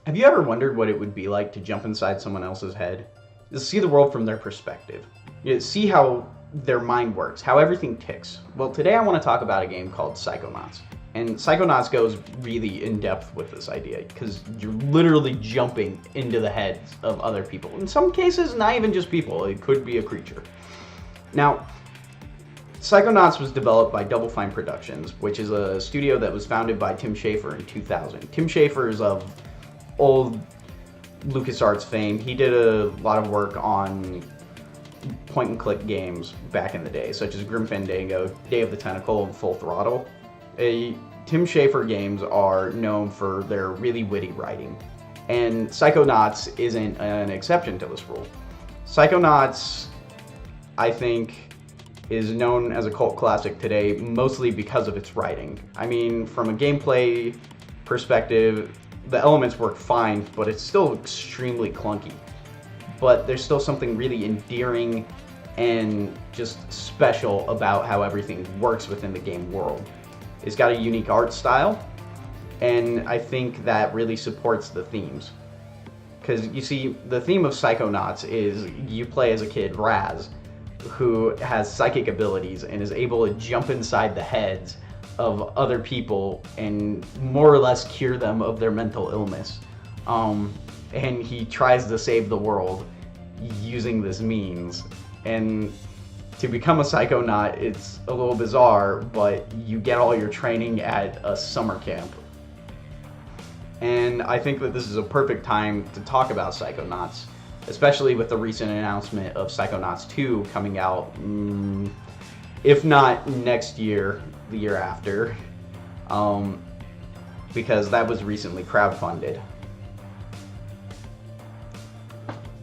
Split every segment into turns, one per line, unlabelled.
Have you ever wondered what it would be like to jump inside someone else's head? To see the world from their perspective. See how their mind works, how everything ticks. Well, today I want to talk about a game called Psychonauts. And Psychonauts goes really in depth with this idea because you're literally jumping into the heads of other people. In some cases, not even just people, it could be a creature. Now, Psychonauts was developed by Double Fine Productions, which is a studio that was founded by Tim Schafer in 2000. Tim Schafer is of old LucasArts fame. He did a lot of work on point-and-click games back in the day, such as Grim Fandango, Day of the Tentacle, and Full Throttle. Tim Schafer games are known for their really witty writing, and Psychonauts isn't an exception to this rule. Psychonauts, I think, is known as a cult classic today mostly because of its writing. I mean, from a gameplay perspective, the elements work fine, but it's still extremely clunky. But there's still something really endearing and just special about how everything works within the game world. It's got a unique art style, and I think that really supports the themes. Because you see, the theme of Psychonauts is you play as a kid, Raz, who has psychic abilities and is able to jump inside the heads of other people and more or less cure them of their mental illness. And he tries to save the world using this means. And to become a Psychonaut, it's a little bizarre, but you get all your training at a summer camp. And I think that this is a perfect time to talk about Psychonauts, especially with the recent announcement of Psychonauts 2 coming out, if not next year, the year after, because that was recently crowdfunded.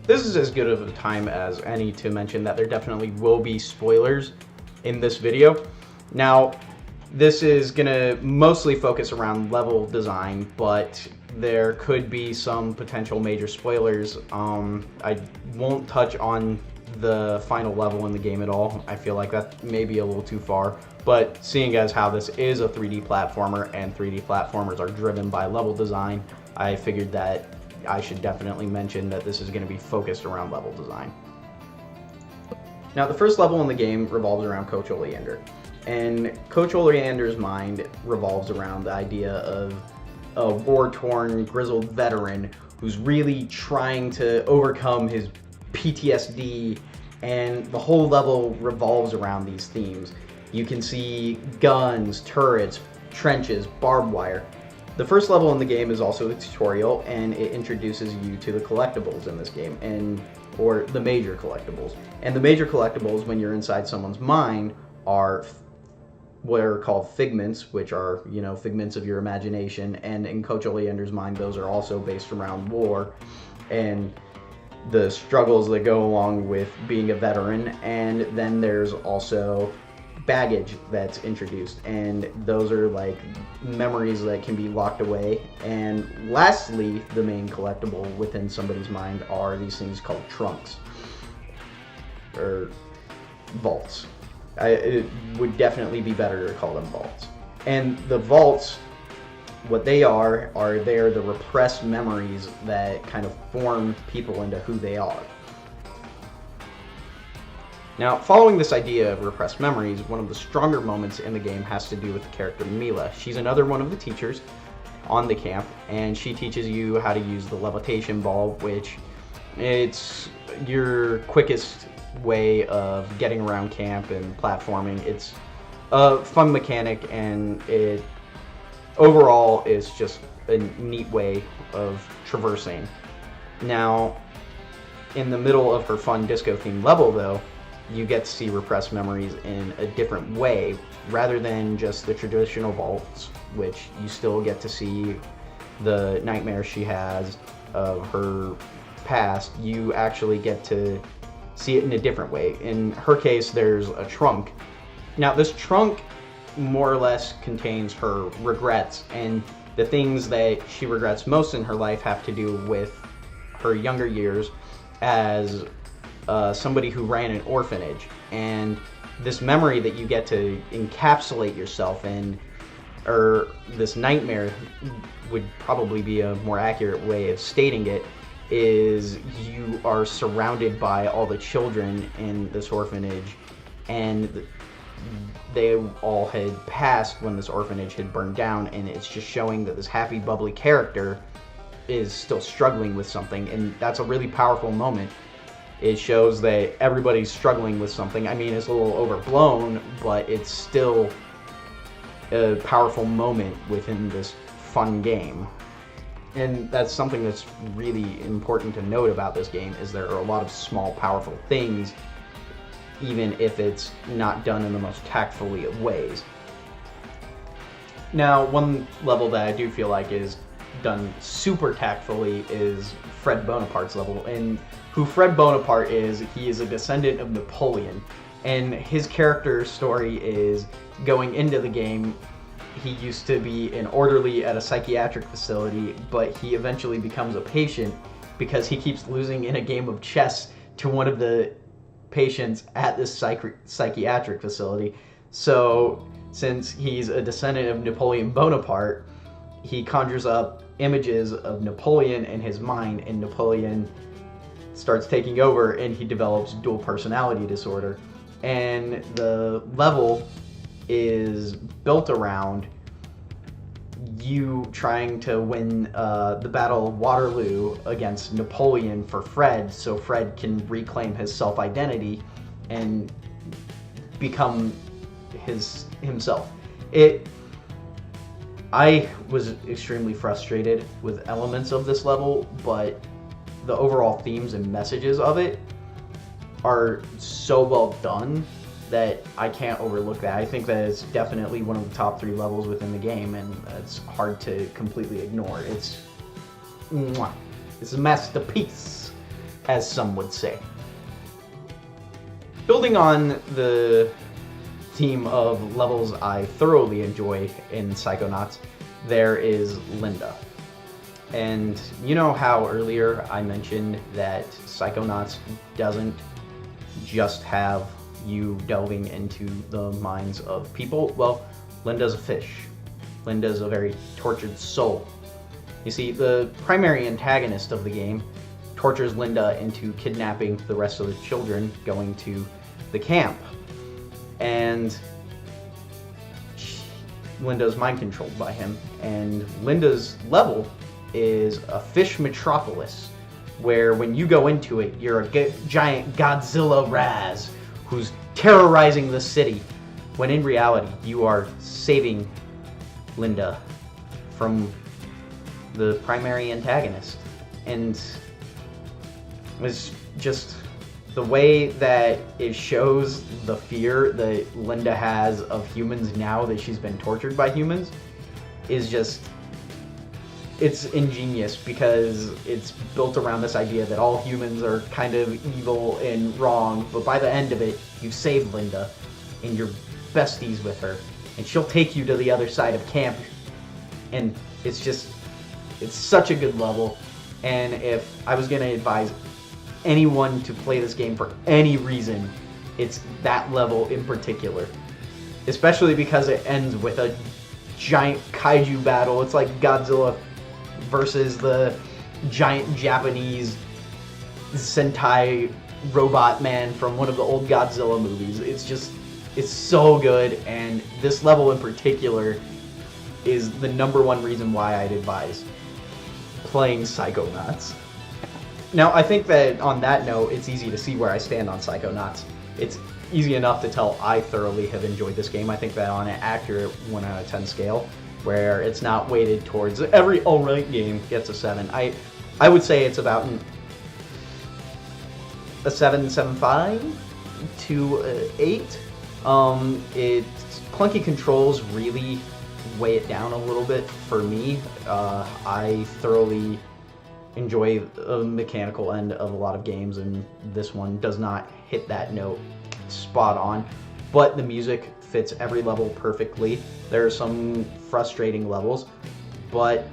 This is as good of a time as any to mention that there definitely will be spoilers in this video. Now, this is going to mostly focus around level design, but there could be some potential major spoilers. I won't touch on the final level in the game at all. I feel like that may be a little too far, but seeing as how this is a 3D platformer and 3D platformers are driven by level design, I figured that I should definitely mention that this is going to be focused around level design. Now, the first level in the game revolves around Coach Oleander, and Coach Oleander's mind revolves around the idea of a war-torn, grizzled veteran who's really trying to overcome his PTSD, and the whole level revolves around these themes. You can see guns, turrets, trenches, barbed wire. The first level in the game is also a tutorial, and it introduces you to the collectibles in this game, or the major collectibles. And the major collectibles, when you're inside someone's mind, are what are called figments, which are, figments of your imagination. And in Coach Oleander's mind, those are also based around war and the struggles that go along with being a veteran. And then there's also baggage that's introduced, and those are like memories that can be locked away. And lastly, the main collectible within somebody's mind are these things called trunks or vaults. It would definitely be better to call them vaults. And the vaults, what they are they're the repressed memories that kind of form people into who they are. Now, following this idea of repressed memories, one of the stronger moments in the game has to do with the character Mila. She's another one of the teachers on the camp, and she teaches you how to use the levitation ball, which it's your quickest way of getting around camp and platforming. It's a fun mechanic, and it overall is just a neat way of traversing. Now, in the middle of her fun disco-themed level, though, you get to see repressed memories in a different way, rather than just the traditional vaults, which you still get to see the nightmares she has of her past. You actually get to see it in a different way. In her case, there's a trunk. Now, this trunk more or less contains her regrets, and the things that she regrets most in her life have to do with her younger years as somebody who ran an orphanage. And this memory that you get to encapsulate yourself in or this nightmare would probably be a more accurate way of stating it, is you are surrounded by all the children in this orphanage, and they all had passed when this orphanage had burned down, and it's just showing that this happy, bubbly character is still struggling with something, and that's a really powerful moment. It shows that everybody's struggling with something. I mean, it's a little overblown, but it's still a powerful moment within this fun game. And that's something that's really important to note about this game, is there are a lot of small, powerful things, even if it's not done in the most tactfully of ways. Now, one level that I do feel like is done super tactfully is Fred Bonaparte's level. And who Fred Bonaparte is, he is a descendant of Napoleon. And his character story is, going into the game, he used to be an orderly at a psychiatric facility, but he eventually becomes a patient because he keeps losing in a game of chess to one of the patients at this psychiatric facility. So since he's a descendant of Napoleon Bonaparte, he conjures up images of Napoleon in his mind, and Napoleon starts taking over, and he develops dual personality disorder. And the level is built around you trying to win the Battle of Waterloo against Napoleon for Fred, so Fred can reclaim his self-identity and become himself. I was extremely frustrated with elements of this level, but the overall themes and messages of it are so well done that I can't overlook that. I think that it's definitely one of the top 3 levels within the game, and it's hard to completely ignore. It's a masterpiece, as some would say. Building on the theme of levels I thoroughly enjoy in Psychonauts, there is Linda. And you know how earlier I mentioned that Psychonauts doesn't just have you delving into the minds of people? Well, Linda's a fish. Linda's a very tortured soul. You see, the primary antagonist of the game tortures Linda into kidnapping the rest of the children going to the camp. And Linda's mind controlled by him. And Linda's level is a fish metropolis, where when you go into it, you're a giant Godzilla Raz who's terrorizing the city, when in reality you are saving Linda from the primary antagonist. And it's just the way that it shows the fear that Linda has of humans now that she's been tortured by humans is just, it's ingenious, because it's built around this idea that all humans are kind of evil and wrong, but by the end of it, you save Linda, and you're besties with her, and she'll take you to the other side of camp, and it's such a good level. And if I was going to advise anyone to play this game for any reason, it's that level in particular, especially because it ends with a giant kaiju battle. It's like Godzilla versus the giant Japanese Sentai robot man from one of the old Godzilla movies. It's so good, and this level in particular is the #1 reason why I'd advise playing Psychonauts. Now, I think that on that note, it's easy to see where I stand on Psychonauts. It's easy enough to tell I thoroughly have enjoyed this game. I think that on an accurate 1 out of 10 scale, where it's not weighted towards every alright game gets a 7. I would say it's about a 7.75 to 8. It's clunky controls really weigh it down a little bit for me. I thoroughly enjoy the mechanical end of a lot of games, and this one does not hit that note spot on, but the music fits every level perfectly. There are some frustrating levels, but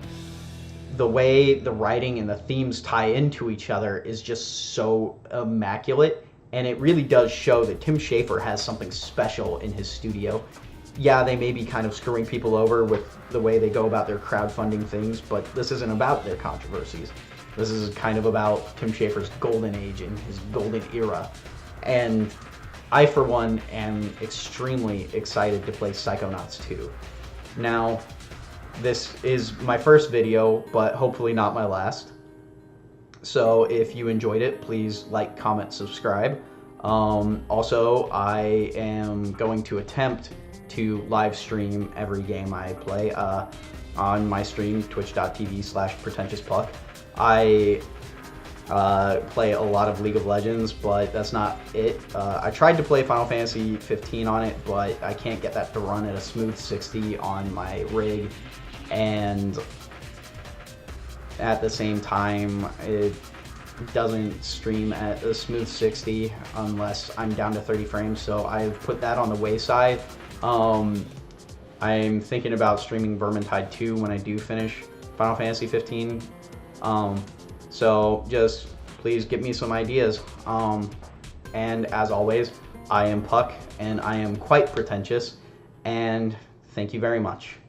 the way the writing and the themes tie into each other is just so immaculate, and it really does show that Tim Schafer has something special in his studio. yeah, they may be kind of screwing people over with the way they go about their crowdfunding things, but this isn't about their controversies. This is kind of about Tim Schafer's golden age and his golden era. And I, for one, am extremely excited to play Psychonauts 2. Now, this is my first video, but hopefully not my last. So if you enjoyed it, please like, comment, subscribe. Also, I am going to attempt to live stream every game I play on my stream, twitch.tv/pretentiouspuck. I play a lot of League of Legends, but that's not it. I tried to play Final Fantasy 15 on it, but I can't get that to run at a smooth 60 on my rig, and at the same time, it doesn't stream at a smooth 60 unless I'm down to 30 frames, so I've put that on the wayside. I'm thinking about streaming Vermintide 2 when I do finish Final Fantasy 15. So just please give me some ideas. And as always, I am Puck, and I am quite pretentious, and thank you very much.